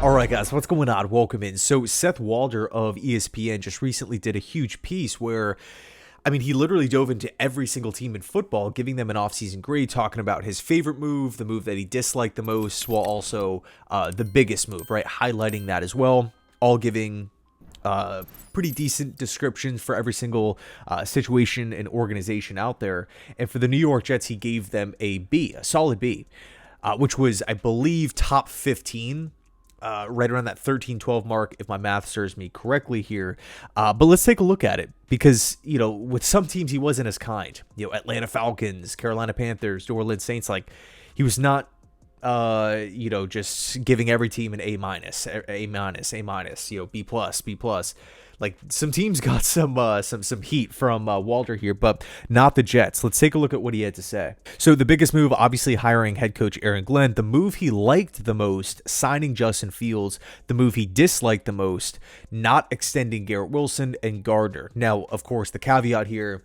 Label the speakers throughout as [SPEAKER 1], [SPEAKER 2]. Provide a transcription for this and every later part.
[SPEAKER 1] All right, guys, what's going on? Welcome in. So Seth Walder of ESPN just recently did a huge piece where, he literally dove into every single team in football, giving them an offseason grade, talking about his favorite move, the move that he disliked the most, while also the biggest move, right? Highlighting that as well, all giving pretty decent descriptions for every single situation and organization out there. And for the New York Jets, he gave them a B, a solid B, which was, I believe, top 15. Right around that 13-12 mark, if my math serves me correctly here. But let's take a look at it because, with some teams, he wasn't as kind. Atlanta Falcons, Carolina Panthers, New Orleans Saints, he was not, just giving every team an A minus, B plus, B plus. Some teams got some heat from Walder here, but not the Jets. Let's take a look at what he had to say. So the biggest move, obviously hiring head coach Aaron Glenn. The move he liked the most, signing Justin Fields. The move he disliked the most, not extending Garrett Wilson and Gardner. Now, of course, the caveat here,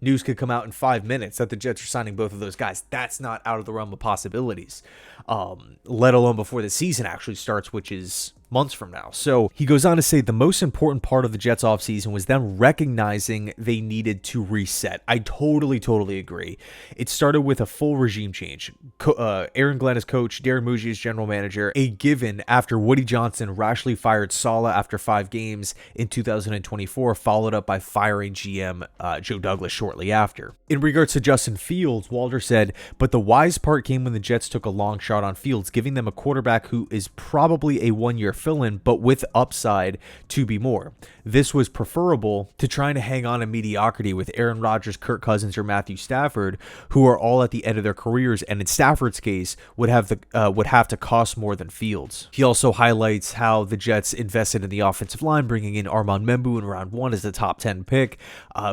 [SPEAKER 1] news could come out in 5 minutes that the Jets are signing both of those guys. That's not out of the realm of possibilities, let alone before the season actually starts, which is months from now. So he goes on to say the most important part of the Jets offseason was them recognizing they needed to reset. I totally agree. It started with a full regime change. Aaron Glenn as coach, Darren Mougey as general manager, a given after Woody Johnson rashly fired Saleh after 5 games in 2024, followed up by firing GM Joe Douglas shortly after. In regards to Justin Fields, Walder said, but the wise part came when the Jets took a long shot on Fields, giving them a quarterback who is probably a one-year fill-in, but with upside to be more. This was preferable to trying to hang on to mediocrity with Aaron Rodgers, Kirk Cousins, or Matthew Stafford, who are all at the end of their careers, and in Stafford's case, would have to cost more than Fields. He also highlights how the Jets invested in the offensive line, bringing in Armand Membu in round 1 as the top 10 pick,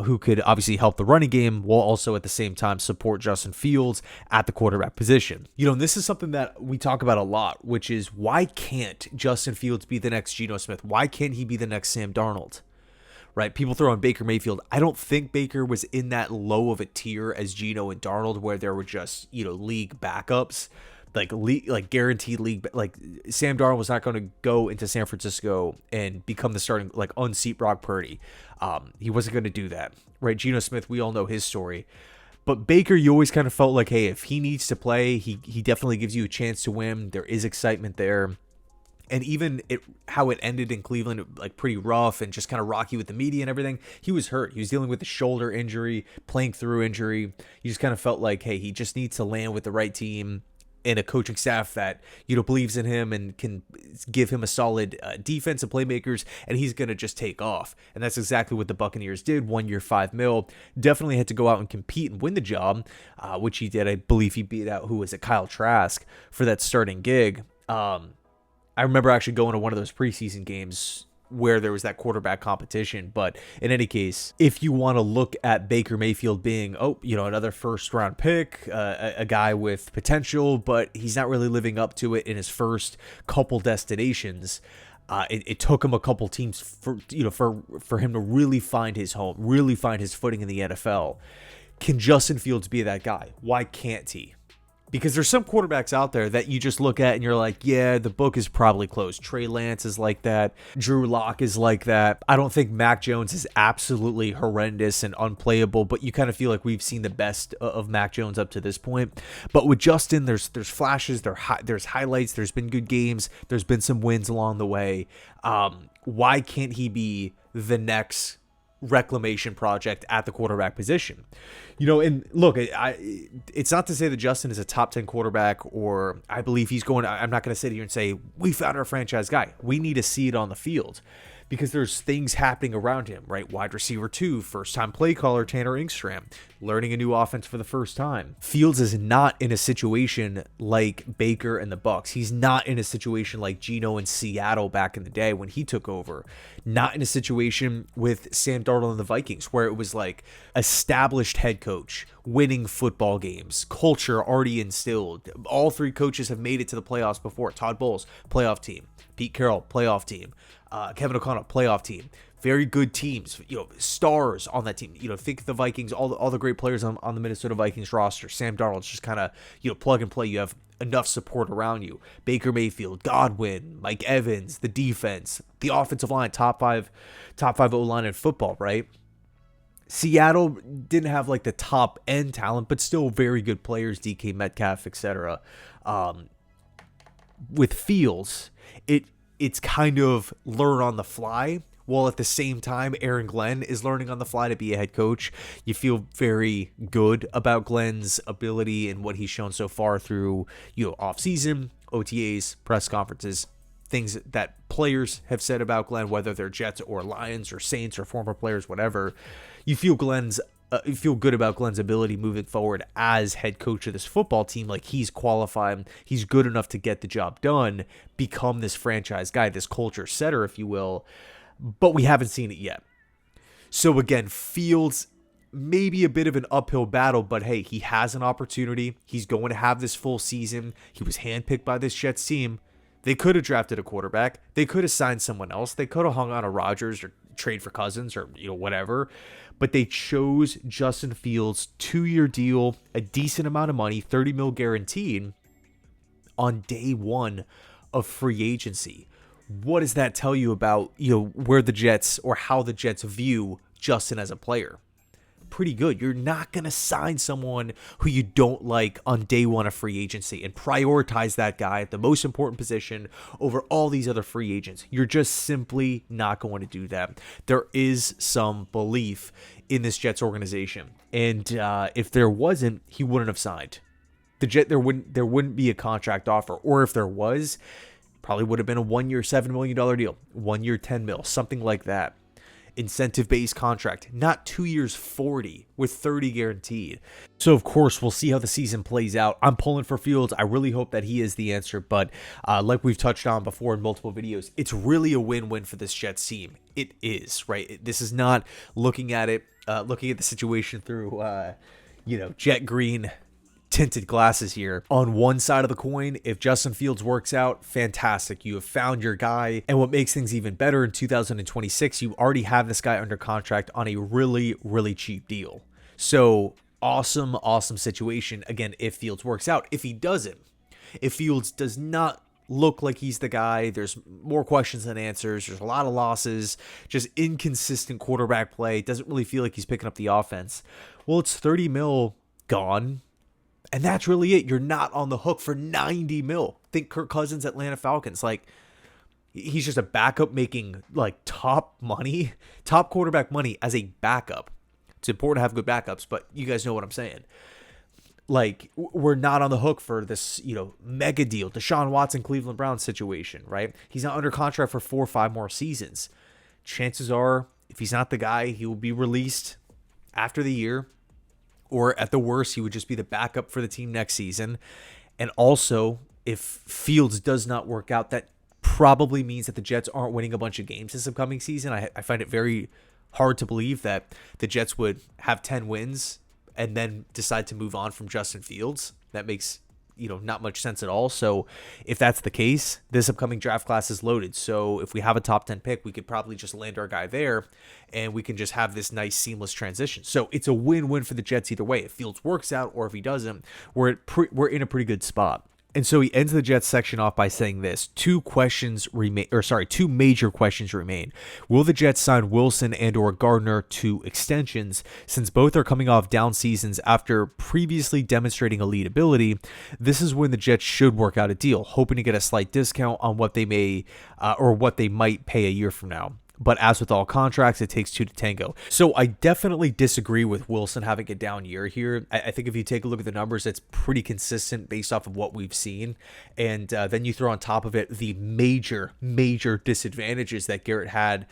[SPEAKER 1] who could obviously help the running game, while also at the same time support Justin Fields at the quarterback position. And this is something that we talk about a lot, which is why can't Justin Fields be the next Geno Smith? Why can't he be the next Sam Darnold? Right? People throw on Baker Mayfield. I don't think Baker was in that low of a tier as Geno and Darnold, where there were just, league backups, like guaranteed league. Like Sam Darnold was not going to go into San Francisco and become the starting, unseat Brock Purdy. He wasn't going to do that, right? Geno Smith, we all know his story. But Baker, you always kind of felt like, hey, if he needs to play, he definitely gives you a chance to win. There is excitement there. And even how it ended in Cleveland, pretty rough and just kind of rocky with the media and everything. He was hurt. He was dealing with a shoulder injury, playing through injury. You just kind of felt like, hey, he just needs to land with the right team and a coaching staff that, believes in him and can give him a solid defense and playmakers, and he's going to just take off. And that's exactly what the Buccaneers did. 1 year, $5 million. Definitely had to go out and compete and win the job, which he did. I believe he beat out, who was it, Kyle Trask for that starting gig. I remember actually going to one of those preseason games where there was that quarterback competition. But in any case, if you want to look at Baker Mayfield being, another first round pick, a guy with potential, but he's not really living up to it in his first couple destinations. It took him a couple teams for him to really find his home, really find his footing in the NFL. Can Justin Fields be that guy? Why can't he? Because there's some quarterbacks out there that you just look at and you're like, yeah, the book is probably closed. Trey Lance is like that. Drew Lock is like that. I don't think Mac Jones is absolutely horrendous and unplayable, but you kind of feel like we've seen the best of Mac Jones up to this point. But with Justin, there's flashes, there's highlights, there's been good games, there's been some wins along the way. Why can't he be the next Reclamation project at the quarterback position? And look, it's not to say that Justin is a top 10 quarterback, or I believe he's going. I'm not going to sit here and say we found our franchise guy. We need to see it on the field, because there's things happening around him, right? Wide receiver 2, first-time play caller Tanner Engstrom, learning a new offense for the first time. Fields is not in a situation like Baker and the Bucs. He's not in a situation like Geno in Seattle back in the day when he took over. Not in a situation with Sam Darnold and the Vikings, where it was like established head coach, winning football games, culture already instilled. All 3 coaches have made it to the playoffs before. Todd Bowles, playoff team. Pete Carroll, playoff team. Kevin O'Connell, playoff team. very good teams, stars on that team. Think of the Vikings, all the great players on the Minnesota Vikings roster. Sam Darnold's just kind of, plug and play. You have enough support around you. Baker Mayfield, Godwin, Mike Evans, the defense, the offensive line, top five O-line in football, right? Seattle didn't have like the top end talent, but still very good players, DK Metcalf, etc. With Fields, it's kind of learn on the fly, while at the same time Aaron Glenn is learning on the fly to be a head coach. You feel very good about Glenn's ability and what he's shown so far through offseason, OTAs, press conferences, things that players have said about Glenn, whether they're Jets or Lions or Saints or former players, whatever. You feel good about Glenn's ability moving forward as head coach of this football team. Like, he's qualified, he's good enough to get the job done, become this franchise guy, this culture setter, if you will. But we haven't seen it yet. So again, Fields, maybe a bit of an uphill battle, but hey, he has an opportunity. He's going to have this full season. He was handpicked by this Jets team. They could have drafted a quarterback. They could have signed someone else. They could have hung on a Rodgers or trade for Cousins or whatever. But they chose Justin Fields, 2-year deal, a decent amount of money, $30 million guaranteed on day one of free agency. What does that tell you about, where the Jets or how the Jets view Justin as a player? Pretty good. You're not going to sign someone who you don't like on day one of free agency and prioritize that guy at the most important position over all these other free agents. You're just simply not going to do that. There is some belief in this Jets organization. And if there wasn't, he wouldn't have signed. There wouldn't be a contract offer. Or if there was, probably would have been a 1-year, $7 million deal, 1 year, $10 million, something like that. Incentive-based contract, not 2 years, 40 with 30 guaranteed. So of course, we'll see how the season plays out. I'm pulling for Fields. I really hope that he is the answer, but like we've touched on before in multiple videos, it's really a win-win for this Jets team. It is, right? This is not looking at the situation through, jet green tinted glasses here. On one side of the coin, if Justin Fields works out, fantastic. You have found your guy. And what makes things even better, in 2026, you already have this guy under contract on a really, really cheap deal. So awesome situation. Again, if Fields works out. If he doesn't, if Fields does not look like he's the guy, there's more questions than answers, there's a lot of losses, just inconsistent quarterback play, doesn't really feel like he's picking up the offense, well, it's $30 million gone. And that's really it. You're not on the hook for $90 million. Think Kirk Cousins, Atlanta Falcons. Like, he's just a backup making like top quarterback money as a backup. It's important to have good backups, but you guys know what I'm saying. Like, we're not on the hook for this, mega deal, Deshaun Watson, Cleveland Browns situation, right? He's not under contract for 4 or 5 more seasons. Chances are, if he's not the guy, he will be released after the year. Or at the worst, he would just be the backup for the team next season. And also, if Fields does not work out, that probably means that the Jets aren't winning a bunch of games this upcoming season. I find it very hard to believe that the Jets would have 10 wins and then decide to move on from Justin Fields. That makes not much sense at all. So if that's the case, this upcoming draft class is loaded. So if we have a top 10 pick, we could probably just land our guy there and we can just have this nice seamless transition. So it's a win-win for the Jets either way. If Fields works out or if he doesn't, we're in a pretty good spot. And so he ends the Jets section off by saying this: two major questions remain. Will the Jets sign Wilson and or Gardner to extensions? Since both are coming off down seasons after previously demonstrating elite ability, this is when the Jets should work out a deal, hoping to get a slight discount on what they may or what they might pay a year from now. But as with all contracts, it takes two to tango. So I definitely disagree with Wilson having a down year here. I think if you take a look at the numbers, it's pretty consistent based off of what we've seen. And then you throw on top of it the major disadvantages that Garrett had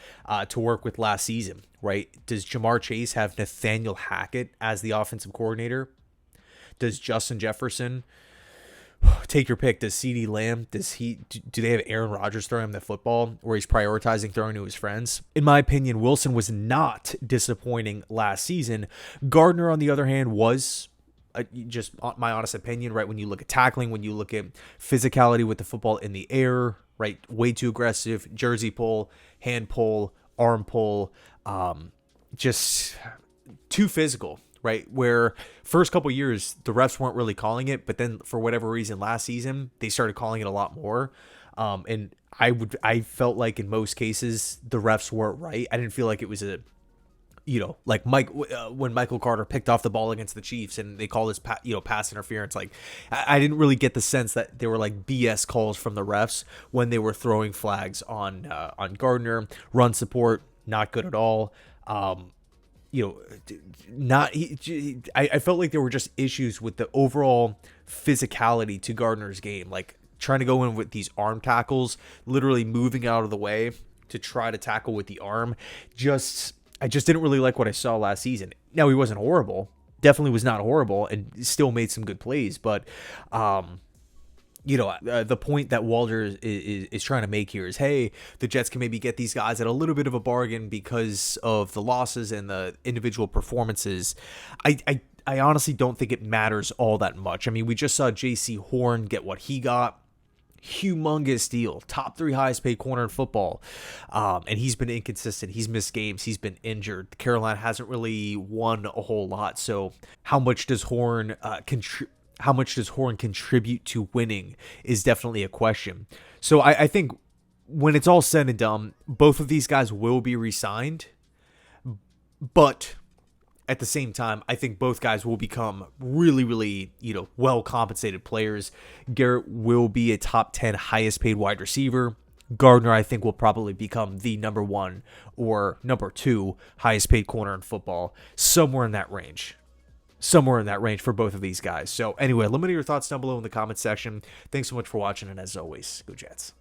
[SPEAKER 1] to work with last season, right? Does Jamar Chase have Nathaniel Hackett as the offensive coordinator? Does Justin Jefferson... Take your pick. Does CeeDee Lamb, do they have Aaron Rodgers throwing him the football where he's prioritizing throwing to his friends? In my opinion, Wilson was not disappointing last season. Gardner, on the other hand, was just my honest opinion, right? When you look at tackling, when you look at physicality with the football in the air, right? Way too aggressive, jersey pull, hand pull, arm pull, just too physical, right? Where first couple years the refs weren't really calling it, but then for whatever reason last season they started calling it a lot more. And I felt like in most cases the refs weren't right. I didn't feel like it was a, like when Michael Carter picked off the ball against the Chiefs and they call this pass interference. Like I didn't really get the sense that they were like BS calls from the refs when they were throwing flags on Gardner. Run support, not good at all. I felt like there were just issues with the overall physicality to Gardner's game, like trying to go in with these arm tackles, literally moving out of the way to try to tackle with the arm. I just didn't really like what I saw last season. Now, he wasn't horrible, definitely was not horrible, and still made some good plays, but the point that Walder is trying to make here is, hey, the Jets can maybe get these guys at a little bit of a bargain because of the losses and the individual performances. I honestly don't think it matters all that much. I mean, we just saw J.C. Horn get what he got. Humongous deal, top 3 highest paid corner in football, and he's been inconsistent. He's missed games. He's been injured. Carolina hasn't really won a whole lot. So how much does Horn contribute to winning is definitely a question. So I think when it's all said and done, both of these guys will be re-signed, but at the same time, I think both guys will become really, really, well-compensated players. Garrett will be a top 10 highest paid wide receiver. Gardner, I think, will probably become the number 1 or number 2 highest paid corner in football, somewhere in that range. Somewhere in that range for both of these guys. So anyway, let me know your thoughts down below in the comment section. Thanks so much for watching, and as always, go Jets.